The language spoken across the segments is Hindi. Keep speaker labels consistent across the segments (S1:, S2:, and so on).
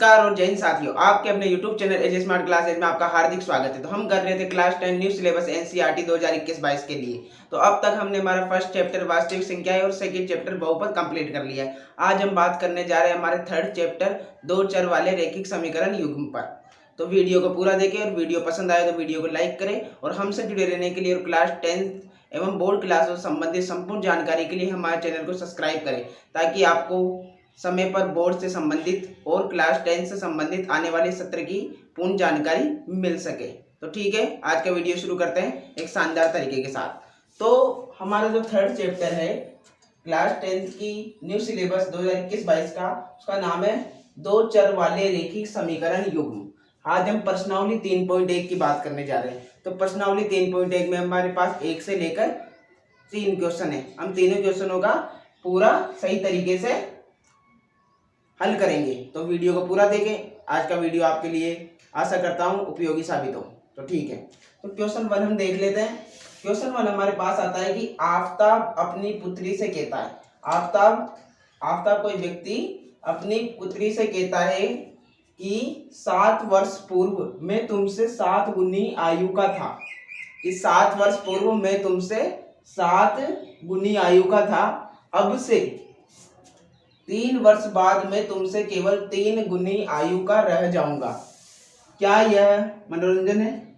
S1: नमस्कार और जय हिंद साथियों, आपके अपने YouTube चैनल एजे स्मार्ट क्लासेज में आपका हार्दिक स्वागत है। तो हम कर रहे थे क्लास 10 न्यू सिलेबस एनसीईआरटी 2021-22 के लिए। तो अब तक हमने हमारा फर्स्ट चैप्टर वास्तविक संख्याएं और सेकंड चैप्टर बहुपद कंप्लीट कर लिया है। आज हम बात करने जा रहे हैं हमारे थर्ड चैप्टर दो चर वाले रैखिक समीकरण युग्म पर। तो वीडियो को पूरा देखें और वीडियो पसंद आए तो वीडियो को लाइक करें और हमसे जुड़े रहने के लिए और क्लास 10 एवं बोर्ड क्लासों से संबंधित संपूर्ण जानकारी के लिए हमारे चैनल को सब्सक्राइब करें, ताकि आपको समय पर बोर्ड से संबंधित और क्लास 10 से संबंधित आने वाले सत्र की पूर्ण जानकारी मिल सके। तो ठीक है, आज का वीडियो शुरू करते हैं एक शानदार तरीके के साथ। तो हमारा जो थर्ड चैप्टर है क्लास 10 की न्यू सिलेबस 2021-22 का, उसका नाम है दो चर वाले रैखिक समीकरण युग्म। आज हम प्रश्नावली 3.1 की बात करने जा रहे हैं। तो प्रश्नावली 3.1 में हमारे पास 1 से लेकर 3 क्वेश्चन है। हम तीनों क्वेश्चनों का पूरा सही तरीके से हल करेंगे। तो वीडियो को पूरा देखें। आज का वीडियो आपके लिए आशा करता हूँ उपयोगी साबित हो। तो ठीक है, तो क्वेश्चन 1 हम देख लेते हैं। क्वेश्चन 1 हमारे पास आता है कि आफताब अपनी पुत्री से कहता है, आफताब कोई व्यक्ति अपनी पुत्री से कहता है कि 7 वर्ष पूर्व मैं तुमसे 7 गुनी आयु का था। कि 7 वर्ष पूर्व मैं तुमसे 7 गुनी आयु का था, अब से 3 वर्ष बाद मैं तुमसे केवल 3 गुनी आयु का रह जाऊंगा। क्या यह मनोरंजन है?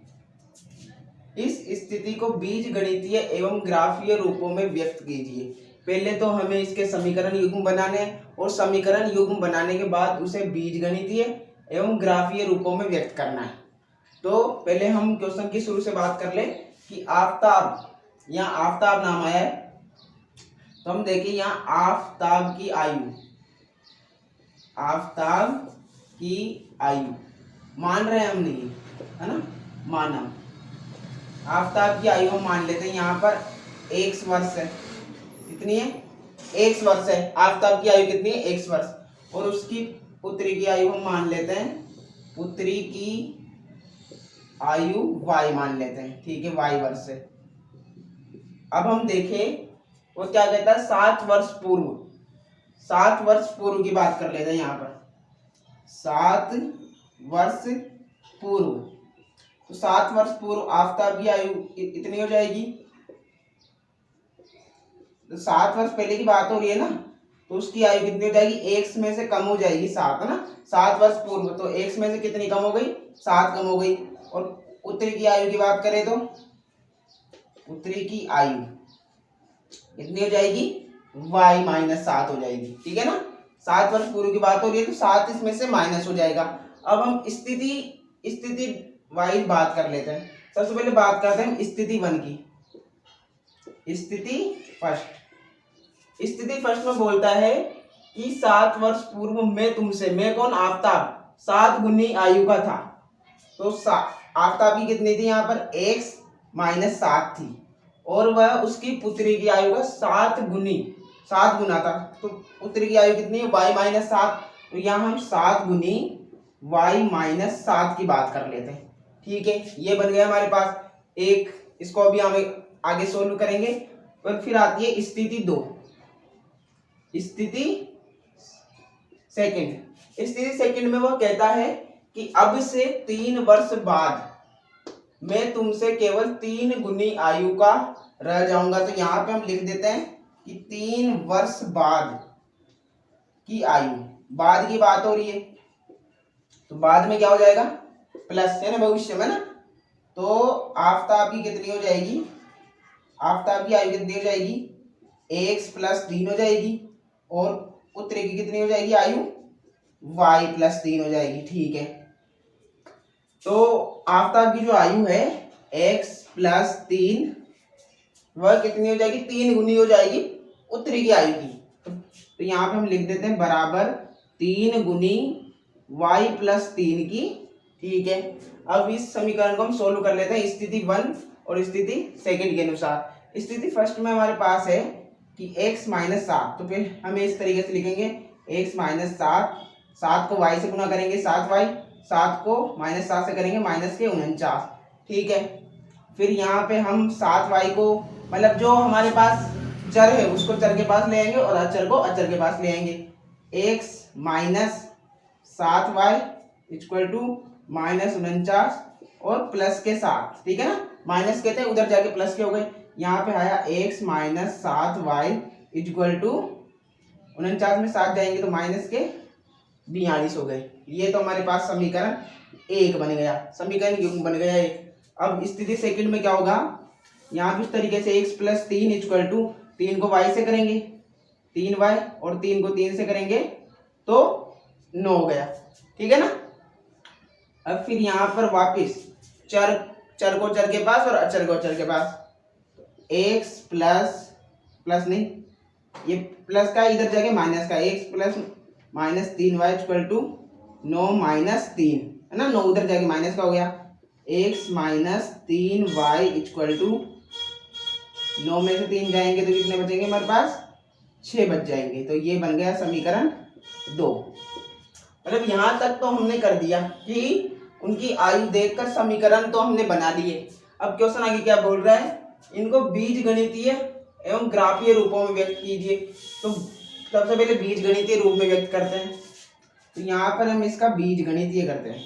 S1: इस स्थिति को बीजगणितीय एवं ग्राफीय रूपों में व्यक्त कीजिए। पहले तो हमें इसके समीकरण युग्म बनाने हैं और समीकरण युग्म बनाने के बाद उसे बीजगणितीय एवं ग्राफीय रूपों में व्यक्त करना है। तो पहले हम क्वेश्चन की शुरू से बात कर ले कि आफताब, यहाँ आफताब नाम आया है। तो हम देखें यहाँ आफताब की आयु मान रहे हैं हम, नहीं है ना, माना आफताब की आयु हम मान लेते हैं। यहाँ पर 1 वर्ष है। कितनी है? 1 वर्ष है। आफताब की आयु कितनी है? 1 वर्ष। और उसकी पुत्री की आयु हम मान लेते हैं, पुत्री की आयु y मान लेते हैं। ठीक है, y वर्ष है। अब हम देखें वो क्या कहता है, 7 वर्ष पूर्व की बात कर लेते हैं। यहाँ पर 7 वर्ष पूर्व, तो 7 वर्ष पूर्व आफताब की आयु इतनी हो जाएगी। तो 7 वर्ष पहले की बात हो रही है ना, तो उसकी आयु कितनी हो जाएगी? 1 में से कम हो जाएगी 7, है ना। 7 वर्ष पूर्व, तो 1 में से कितनी कम हो गई? 7 कम हो गई। और पुत्री की आयु की बात करें तो पुत्री की आयु कितनी हो जाएगी? y-7 हो जाएगी। ठीक है ना, 7 वर्ष पूर्व की बात हो रही है तो 7 इसमें से माइनस हो जाएगा। अब हम स्थिति वाइज बात कर लेते हैं। सबसे पहले बात करते हैं स्थिति 1 की। स्थिति फर्स्ट में बोलता है कि 7 वर्ष पूर्व मैं तुमसे, मैं कौन? आफताब, 7 गुनी आयु का था। तो आफताब की कितनी थी? यहाँ पर x - 7 थी और वह उसकी पुत्री की आयु का 7 गुना था। तो पुत्री की आयु कितनी है? y-7। तो यहाँ हम 7 गुनी y-7 की बात कर लेते हैं। ठीक है, ये बन गया हमारे पास एक। इसको अभी हम आगे सोल्व करेंगे। और फिर आती है स्थिति 2, स्थिति सेकंड में वह कहता है कि अब से 3 वर्ष बाद मैं तुमसे केवल 3 गुनी आयु का रह जाऊंगा। तो यहाँ पे हम लिख देते हैं कि 3 वर्ष बाद की आयु, बाद की बात हो रही है तो बाद में क्या हो जाएगा? प्लस, है ना, भविष्य में ना। तो आफताब की कितनी हो जाएगी? आफताब की आयु कितनी हो जाएगी? x + 3 हो जाएगी। और पुत्री की कितनी हो जाएगी आयु? y + 3 हो जाएगी। ठीक है, तो आफताब की जो आयु है x + 3, वह कितनी हो जाएगी? 3 गुनी हो जाएगी पुत्री की आयु की। तो यहाँ पे हम लिख देते हैं बराबर 3 गुनी y + 3 की। ठीक है, अब इस समीकरण को हम सोल्व कर लेते हैं स्थिति 1 और स्थिति सेकंड के अनुसार। स्थिति फर्स्ट में हमारे पास है कि x - 7, तो फिर हमें इस तरीके से लिखेंगे x - 7, 7 को y से गुना करेंगे 7y, 7 को -7 से करेंगे -49। ठीक है, फिर यहाँ पे हम 7y को, मतलब जो हमारे पास चर है उसको चर के पास ले आएंगे और अचर को अचर के पास ले आएंगे। x - 7y इक्वल टू -49 और प्लस के 7, ठीक है ना, माइनस के थे उधर जाके प्लस के हो गए, यहाँ पे आया x minus 7y equal to 49 में 7 जाएंगे तो माइनस के 42 हो गए। ये तो हमारे पास समीकरण 1 बन गया, समीकरण युग्म बन गया 1। अब स्थिति सेकंड में क्या होगा, यहाँ भी इस तरीके से x प्लस 3 इक्वल टू 3 को y से करेंगे 3y और 3 को 3 से करेंगे तो 9 हो गया, ठीक है ना। अब फिर यहाँ पर वापिस चर को चर के पास और अचर को अचर के पास, x प्लस नहीं, ये प्लस का इधर जाके माइनस का, x plus -3y equal to 9 -3 है ना, 9 उधर जाके माइनस का हो गया, x minus 3y equal to 9 में से 3 जाएंगे तो कितने बचेंगे हमारे पास, 6 बच जाएंगे। तो ये बन गया समीकरण 2। मतलब यहाँ तक तो हमने कर दिया कि उनकी आयु देखकर समीकरण तो हमने बना लिए। अब क्वेश्चन आगे क्या बोल रहा है, इनको बीज गणितीय एवं ग्राफीय रूपों में व्यक्त कीजिए। तो सबसे पहले बीज गणितीय रूप में व्यक्त करते हैं, तो यहाँ पर हम इसका बीज गणितीय करते हैं,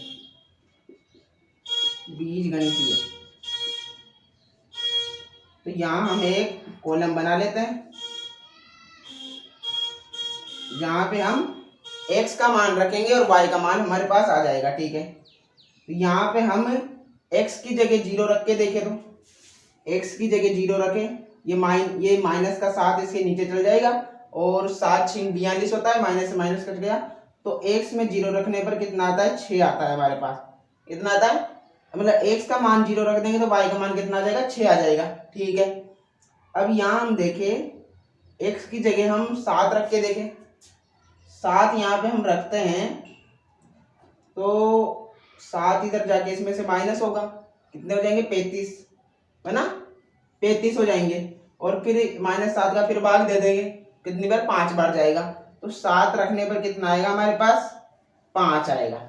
S1: बीज गणितीय। तो यहाँ हम एक कॉलम बना लेते हैं, जहाँ पे हम x का मान रखेंगे और y का मान हमारे पास आ जाएगा, ठीक है। तो यहाँ पे हम x की जगह 0 रख के देखें, तो x की जगह 0 रखें, ये माइनस का 7 इसके नीचे चल जाएगा और 7 6 42 होता है, माइनस से माइनस कट गया, तो x में 0 रखने पर कितना आता है, 6 आता है हमारे पास, इतना आता है। मतलब x का मान 0 रख देंगे तो y का मान कितना आ जाएगा, 6 आ जाएगा, ठीक है। अब यहाँ हम देखें x की जगह हम 7 रख के देखें, 7 यहाँ पे हम रखते हैं तो 7 इधर जाके इसमें से माइनस होगा, कितने हो जाएंगे, 35 है ना, 35 हो जाएंगे। और फिर -7 का फिर भाग दे देंगे, कितनी बार, 5 बार जाएगा, तो 7 रखने पर कितना आएगा हमारे पास, 5 आएगा,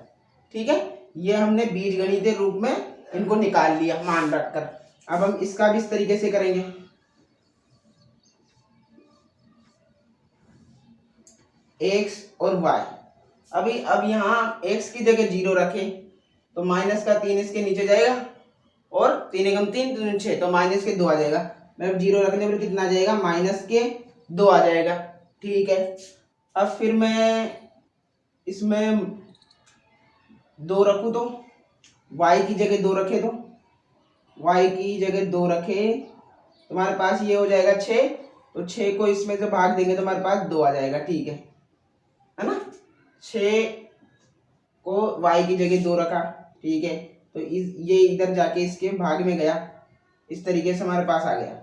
S1: ठीक है। ये हमने बीजगणितीय रूप में इनको निकाल लिया मान रखकर। अब हम इसका भी इस तरीके से करेंगे, x और y। अब यहाँ x की जगह 0 रखें तो माइनस का 3 इसके नीचे जाएगा और 3 एकम 3 3 6, तो माइनस के 2 आ जाएगा। मतलब 0 रखने पर कितना आ जाएगा, माइनस के 2 आ जाएगा, ठीक है। अब फिर मैं इसमें 2 रखूँ तो y की जगह 2 रखे, तो y की जगह 2 रखे तो हमारे पास ये हो जाएगा 6, तो 6 को इसमें से भाग देंगे तो हमारे पास 2 आ जाएगा, ठीक है ना। 6 को y की जगह 2 रखा, ठीक है, तो ये इधर जाके इसके भाग में गया, इस तरीके से हमारे पास आ गया।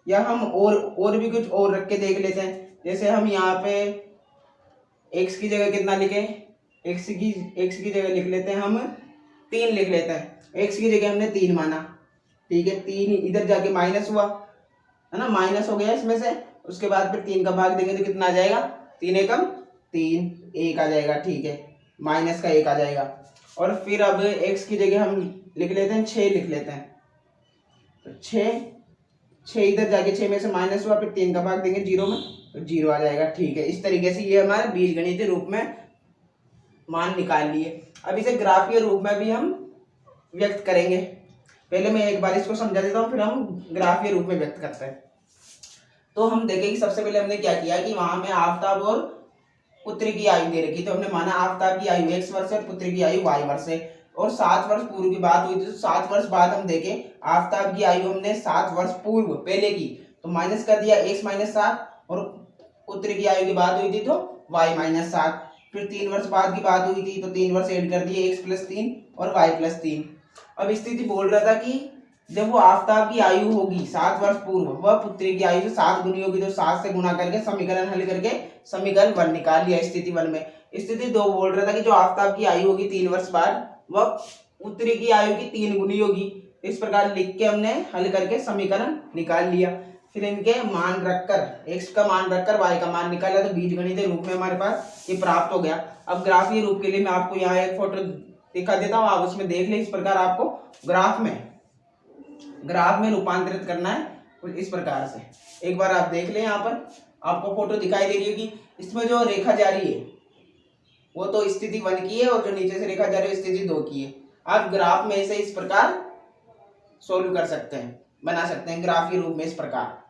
S1: या हम और भी कुछ और रख के देख लेते हैं, जैसे हम यहाँ पे x की जगह कितना लिखे, x की जगह लिख लेते हैं हम 3 लिख लेते हैं, x की जगह हमने 3 माना, ठीक है। 3 इधर जाके माइनस हुआ है ना, माइनस हो गया इसमें से, उसके बाद फिर 3 का भाग देंगे तो कितना आ जाएगा, 3 एकम 3, 1 आ जाएगा, ठीक है, माइनस का 1 आ जाएगा। और फिर अब x की जगह हम लिख लेते हैं 6 लिख लेते हैं, तो 6 इधर जाके 6 में से माइनस हुआ, फिर 3 का भाग देंगे 0 में तो 0 आ जाएगा, ठीक है। इस तरीके से ये हमारे बीजगणितीय रूप में मान निकाल लिए। अब इसे ग्राफीय रूप में भी हम व्यक्त करेंगे। पहले मैं एक बार इसको समझा देता हूँ, फिर हम ग्राफीय रूप में व्यक्त करते हैं। तो हम देखें कि सबसे पहले हमने क्या किया कि वहां में आफताब और पुत्री की आयु दे रखी, तो हमने माना आफताब की आयु x वर्ष और पुत्री की आयु y वर्ष है, और 7 वर्ष पूर्व की बात हुई थी। तो 7 वर्ष बाद हम देखें आफताब की आयु हमने 7 वर्ष पूर्व पहले की, तो माइनस कर दिया x - 7, और पुत्री की आयु की बात हुई थी तो y - 7। फिर 3 वर्ष बाद की बात हुई थी तो 3 वर्ष ऐड कर दिए, x + 3 और y + 3। अब स्थिति बोल रहा था कि जब वो आफताब की आयु होगी 7 वर्ष पूर्व, वह पुत्री की आयु से 7 गुनी होगी, तो 7 से गुना करके समीकरण हल करके समीकरण 1 निकाल लिया स्थिति 1 में। स्थिति 2 बोल रहा था कि जो आफताब की आयु होगी 3 वर्ष बाद, वह पुत्री की आयु की 3 गुनी होगी। इस प्रकार लिख के हमने हल करके समीकरण निकाल लिया। फिर इनके मान रखकर x का मान रखकर y का मान निकाला, तो बीजगणितीय रूप में हमारे पास ये प्राप्त हो गया। अब ग्राफीय रूप के लिए मैं आपको यहाँ एक फोटो दिखा देता हूँ, आप उसमें देख लें। इस प्रकार आपको ग्राफ में रूपांतरित करना है कुछ इस प्रकार से। एक बार आप देख लें, यहाँ पर आपको फोटो दिखाई दे रही होगी। इसमें जो रेखा जा रही है वो तो स्थिति 1 की है और जो नीचे से लिखा जा रहा है स्थिति 2 की है। आप ग्राफ में से इस प्रकार सोल्व कर सकते हैं, बना सकते हैं ग्राफ के रूप में इस प्रकार।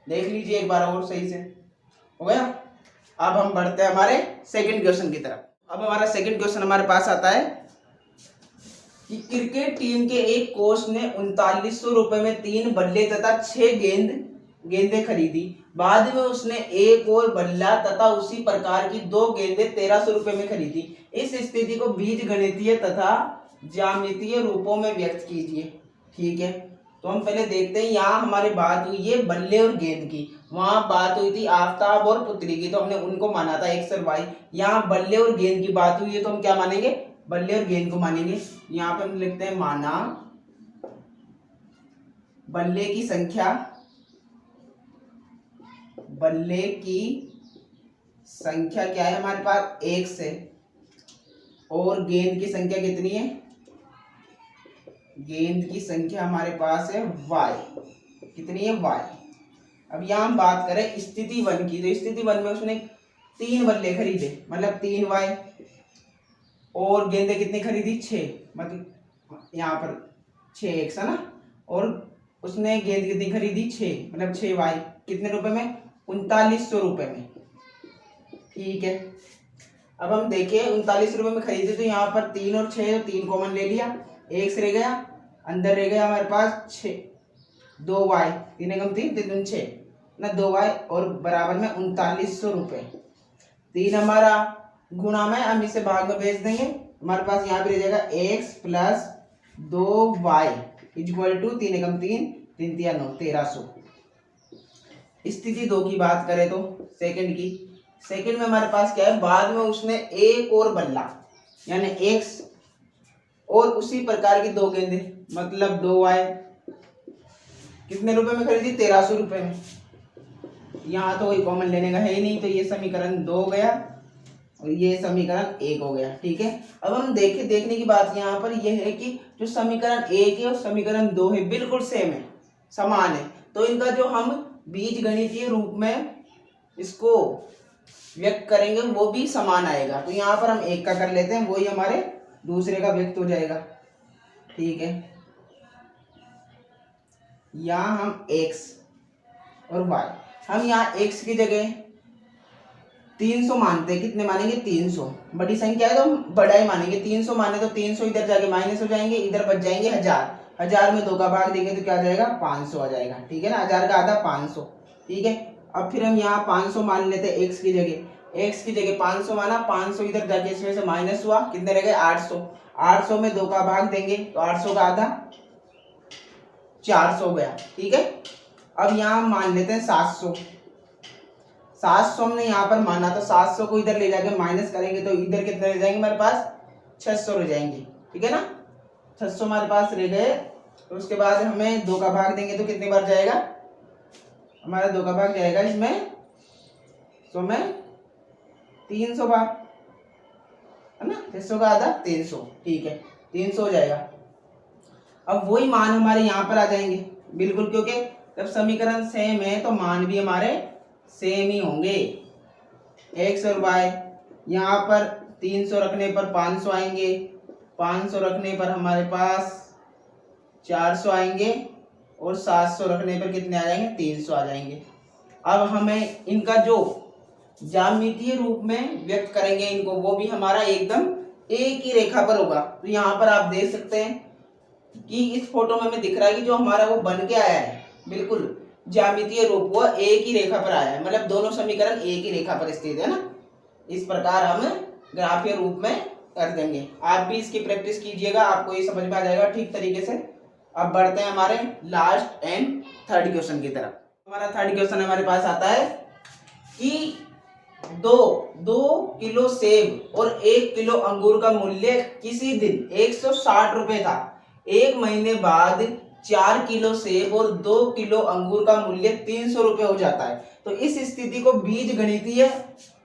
S1: देख लीजिए एक बार और सही से हो गया। अब हम बढ़ते हैं हमारे सेकंड क्वेश्चन की तरफ। अब हमारा सेकंड क्वेश्चन हमारे पास आता है कि क्रिकेट टीम के एक कोच ने 3900 रुपए में 3 बल्ले तथा 6 गेंदें खरीदी। बाद में उसने एक और बल्ला तथा उसी प्रकार की 2 गेंदें 1300 रुपए में खरीदी। इस स्थिति को बीज गणितीय तथा ज्यामितीय रूपों में व्यक्त कीजिए। ठीक है, तो हम पहले देखते हैं। यहाँ हमारी बात हुई है बल्ले और गेंद की, वहां बात हुई थी आफ्ताब और पुत्री की, तो हमने उनको माना था एक्स और वाई। यहाँ बल्ले और गेंद की बात हुई है तो हम क्या मानेंगे, बल्ले और गेंद को मानेंगे। यहाँ पे हम लिखते हैं माना बल्ले की संख्या, बल्ले की संख्या क्या है हमारे पास, 1 से, और गेंद की संख्या कितनी है, गेंद की संख्या हमारे पास है y, कितनी है y। अब यहाँ हम बात करें स्थिति 1 की, तो स्थिति 1 में उसने 3 बल्ले खरीदे, मतलब 3y, और गेंदें कितनी खरीदी, 6, मतलब यहाँ पर 6x है ना, और उसने गेंद कितनी खरीदी, 6, मतलब 6y, कितने रुपए में, 3900 रुपए में। ठीक है, अब हम देखें 39 रुपए में खरीदे, तो यहाँ पर 3 और 6, 3 कॉमन ले लिया, x रह गया, अंदर रह गया हमारे पास 6, 2y, 3 कम 3, 3 6 ना, 2y, और बराबर में 3900 रुपए। 3 हमारा गुणा में, हम इसे भाग में भेज देंगे, हमारे पास यहाँ पे रह जाएगा x plus 2y equal to 3 कम 3, 3 3 9, 1300। स्थिति 2 की बात करें तो सेकंड की, सेकंड में हमारे पास क्या है, बाद में उसने एक और बल्ला यानी x और उसी प्रकार की 2 गेंदें, मतलब 2y, कितने रुपए में खरीदी, 1300 रुपए में। यहाँ तो कोई कॉमन लेने का है ही नहीं, तो ये समीकरण 2 हो गया और ये समीकरण 1 हो गया। ठीक है, अब हम देखने की बात यहाँ पर यह है कि जो समीकरण 1 है और समीकरण 2 है बिल्कुल सेम है, समान है, तो इनका जो हम बीज गणितीय रूप में इसको व्यक्त करेंगे वो भी समान आएगा। तो यहाँ पर हम 1 का कर लेते हैं, वही हमारे दूसरे का व्यक्त हो जाएगा। ठीक है, यहाँ हम x और y, हम यहाँ x की जगह 300 मानते हैं, कितने मानेंगे, 300, बड़ी संख्या है तो हम बड़ा ही मानेंगे। 300 माने तो 300 इधर जाके माइनस हो जाएंगे, इधर बच जाएंगे 1000, 1000 में 2 का भाग देंगे तो क्या आ जाएगा, 500 आ जाएगा। ठीक है ना, 1000 का आधा 500। ठीक है, अब फिर हम यहाँ 500 मान लेते हैं x की जगह, x की जगह 500 माना, 500 इधर जाके इसमें से माइनस हुआ, कितने रह गए, 800, 800 में 2 का भाग देंगे तो 800 का आधा 400 हो गया। ठीक है, अब यहाँ मान लेते हैं 700, 700 हमने यहाँ पर माना, तो 700 को इधर ले जाके माइनस करेंगे तो इधर कितने रह जाएंगे हमारे पास, 600 रह जाएंगे। ठीक है ना, 600 हमारे पास रह गए, तो उसके बाद हमें 2 का भाग देंगे तो कितनी बार जाएगा, हमारा 2 का भाग जाएगा इसमें 100 में 300 बार, है ना, 600 का आधा 300। ठीक है, 300 हो जाएगा। अब वही मान हमारे यहाँ पर आ जाएंगे बिल्कुल, क्योंकि जब समीकरण सेम है तो मान भी हमारे सेम ही होंगे। x और y, यहाँ पर 300 रखने पर 500 आएंगे, 500 रखने पर हमारे पास 400 आएंगे, और 700 रखने पर कितने आ जाएंगे, 300 आ जाएंगे। अब हमें इनका जो ज्यामितीय रूप में व्यक्त करेंगे इनको, वो भी हमारा एकदम एक ही रेखा पर होगा। तो यहाँ पर आप देख सकते हैं कि इस फोटो में हमें दिख रहा है कि जो हमारा वो बन के आया है बिल्कुल ज्यामितीय रूप वो एक ही रेखा पर आया है, मतलब दोनों समीकरण एक ही रेखा पर स्थित है ना। इस प्रकार हम ग्राफीय रूप में कर देंगे। आप भी इसकी प्रैक्टिस कीजिएगा, आपको ये समझ में आ जाएगा ठीक तरीके से। अब बढ़ते हैं हमारे लास्ट एंड थर्ड क्वेश्चन की तरफ। हमारा थर्ड क्वेश्चन हमारे पास आता है कि 2 किलो सेब और 1 किलो अंगूर का मूल्य किसी दिन 160 रुपए था। एक महीने बाद 4 किलो सेब और 2 किलो अंगूर का मूल्य 300 रुपए हो जाता है। तो इस स्थिति को बीज गणितीय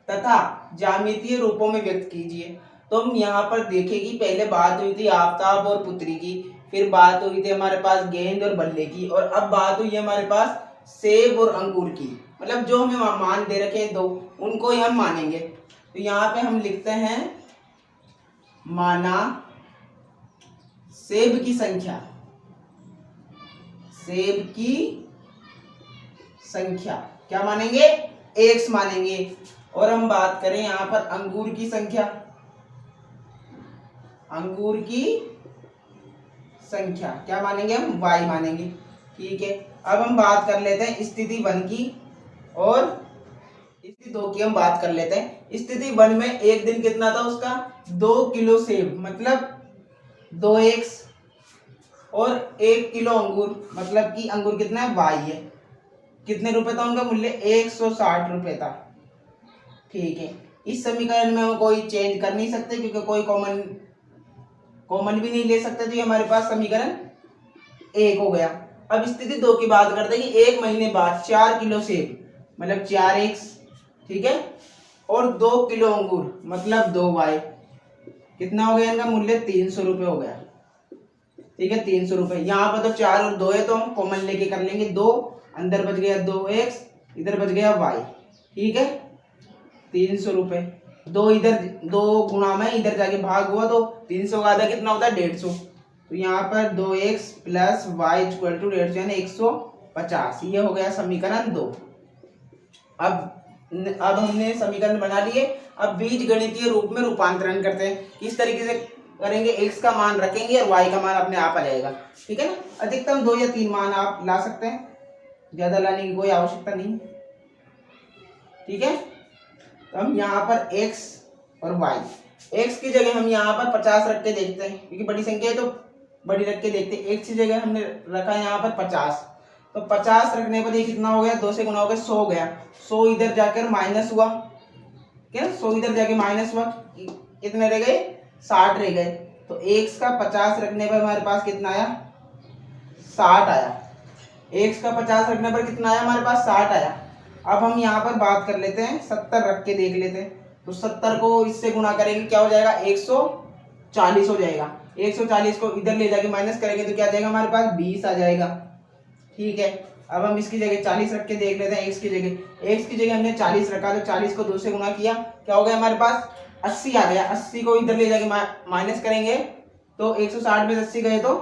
S1: तथा ज्यामितीय रूपों में व्यक्त कीजिए। तो हम यहाँ पर देखें कि पहले बात हुई थी आफ्ताब और पुत्री की, फिर बात हुई थी हमारे पास गेंद और बल्ले की, और अब बात हुई है हमारे पास सेब और अंगूर की। मतलब जो हमें मान दे रखे हैं 2, उनको ही हम मानेंगे। तो यहाँ पे हम लिखते हैं माना सेब की संख्या, सेब की संख्या क्या मानेंगे, x मानेंगे। और हम बात करें यहाँ पर अंगूर की संख्या, अंगूर की संख्या क्या मानेंगे हम, y मानेंगे। ठीक है, अब हम बात कर लेते हैं स्थिति 1 की और स्थिति 2 की हम बात कर लेते हैं। स्थिति 1 में एक दिन कितना था उसका, 2 किलो सेब मतलब 2x और 1 किलो अंगूर मतलब कि अंगूर कितना है, y है। कितने रुपए था उनका मूल्य, 160 रुपए था। ठीक है, इस समीकरण में हम कोई चेंज कर नहीं सकते क्योंकि कोई कॉमन भी नहीं ले सकते, तो ये हमारे पास समीकरण 1 हो गया। अब स्थिति 2 की बात करते हैं कि एक महीने बाद 4 किलो सेब मतलब 4x, ठीक है, और 2 किलो अंगूर मतलब 2y, कितना हो गया इनका मूल्य, 300 रुपये हो गया। ठीक है, 300 रुपये। यहाँ पर तो 4 और 2 है तो हम कॉमन लेके कर लेंगे, 2 अंदर बच गया 2x, इधर बच गया y। ठीक है, 300 रुपये, 2 इधर 2 गुणा में इधर जाके भाग हुआ तो 300 का आधा कितना होता है, 150। तो यहाँ पर 2x plus y equal to 150 यानी 150। ये हो गया समीकरण 2। अब हमने समीकरण बना लिए। अब बीज गणितीय रूप में रूपांतरण करते हैं। किस तरीके से करेंगे, x का मान रखेंगे और y का मान अपने आप आ जाएगा। ठीक है ना, अधिकतम 2 या 3 मान आप ला सकते हैं, ज्यादा लाने की कोई आवश्यकता नहीं। ठीक है, तो हम यहाँ पर x और y, x की जगह हम यहाँ पर 50 रख के देखते हैं क्योंकि बड़ी संख्या है तो बड़ी रख के देखते हैं। x की जगह हमने रखा यहाँ पर 50, तो 50 रखने पर ये कितना हो गया, 2 से गुना हो गया 100 हो गया। 100 इधर जाकर माइनस हुआ, क्या 100 इधर जाके माइनस हुआ, कितने रह गए, 60 रह गए। तो x का 50 रखने पर हमारे पास कितना आया, 60 आया। x का 50 रखने पर कितना आया, हमारे पास 60 आया। अब हम यहाँ पर बात कर लेते हैं, 70 रख के देख लेते हैं। तो 70 को इससे गुणा करेंगे क्या हो जाएगा, 140 हो जाएगा। 140 को इधर ले जाके माइनस करेंगे तो क्या आ जाएगा, हमारे पास 20 आ जाएगा। ठीक है, अब हम इसकी जगह 40 रख के देख लेते हैं। x की जगह हमने 40 रखा तो 40 को 2 से गुणा किया, क्या हो गया हमारे पास 80 आ गया। 80 को इधर ले जाके माइनस करेंगे तो 160 में 80 गए तो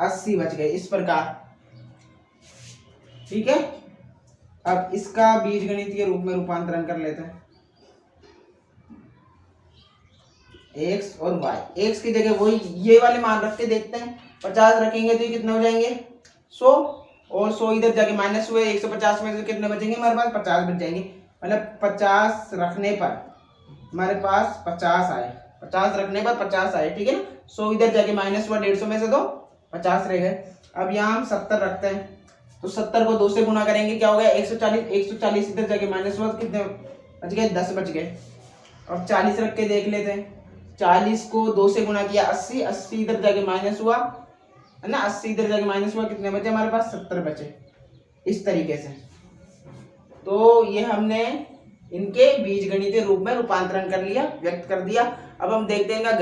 S1: 80 बच गए, इस प्रकार। ठीक है, अब इसका बीजगणितीय रूप में रूपांतरण कर लेते हैं, x और y। x की जगह वही ये वाले मान रख के देखते हैं। 50 रखेंगे तो ये कितने हो जाएंगे, 100, और 100 इधर जाके माइनस हुए, 150 में से कितने बचेंगे, हमारे पास 50 बच जाएंगे। मतलब 50 रखने पर हमारे पास 50 आए, 50 रखने पर 50 आए। ठीक है ना, 100 इधर जाके माइनस हुआ 150 में से तो 50 रह गए। अब यहाँ हम 70 रखते हैं तो 70 को 2 से गुणा करेंगे, क्या हो गया 140। 140 इधर जाके माइनस हुआ तो कितने बच गए, 10 बच गए। अब 40 रख के देख लेते हैं। 40 को 2 से गुणा किया 80, 80 इधर जाके माइनस हुआ है ना, 80 इधर जाके माइनस हुआ, कितने बचे हमारे पास, 70 बचे। इस तरीके से तो ये हमने इनके बीजगणितीय रूप में रूपांतरण कर लिया, व्यक्त कर दिया। अब हम देखते हैं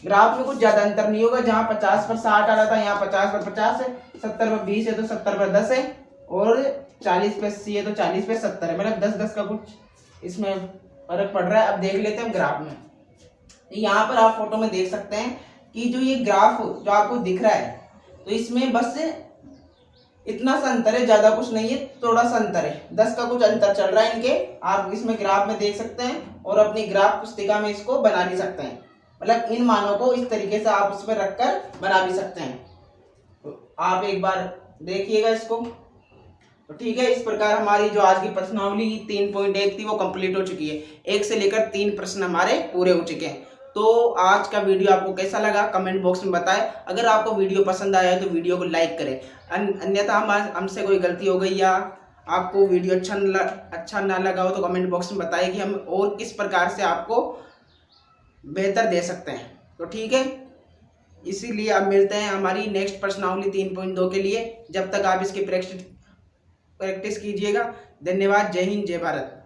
S1: ग्राफ में कुछ ज्यादा अंतर नहीं होगा। जहाँ 50 पर 60 आ रहा था, यहाँ 50 पर 50 है, 70 पर 20 है तो 70 पर 10 है, और 40 पे 80 है तो 40 पे 70 है। मतलब 10-10 का कुछ इसमें फर्क पड़ रहा है। अब देख लेते हैं ग्राफ में। यहाँ पर आप फोटो में देख सकते हैं कि जो ये ग्राफ जो आपको दिख रहा है, तो इसमें बस इतना सा अंतर है, ज्यादा कुछ नहीं है, थोड़ा सा अंतर है, 10 का कुछ अंतर चल रहा है इनके। आप इसमें ग्राफ में देख सकते हैं और अपनी ग्राफ पुस्तिका में इसको बना भी सकते हैं। मतलब इन मानों को इस तरीके से आप उस पर रखकर बना भी सकते हैं। तो आप एक बार देखिएगा इसको। तो ठीक है, इस प्रकार हमारी जो आज की प्रश्नावली 3.1 थी वो कंप्लीट हो चुकी है। 1 से लेकर 3 प्रश्न हमारे पूरे हो चुके हैं। तो आज का वीडियो आपको कैसा लगा कमेंट बॉक्स में बताएं। अगर आपको वीडियो पसंद आया है तो वीडियो को लाइक करें, अन्यथा हमसे कोई गलती हो गई या आपको वीडियो अच्छा ना लगा हो तो कमेंट बॉक्स में बताएं कि हम और किस प्रकार से आपको बेहतर दे सकते हैं। तो ठीक है, इसीलिए अब मिलते हैं हमारी नेक्स्ट प्रश्नावली 3.2 के लिए। जब तक आप इसकी प्रैक्टिस कीजिएगा। धन्यवाद। जय हिंद, जय भारत।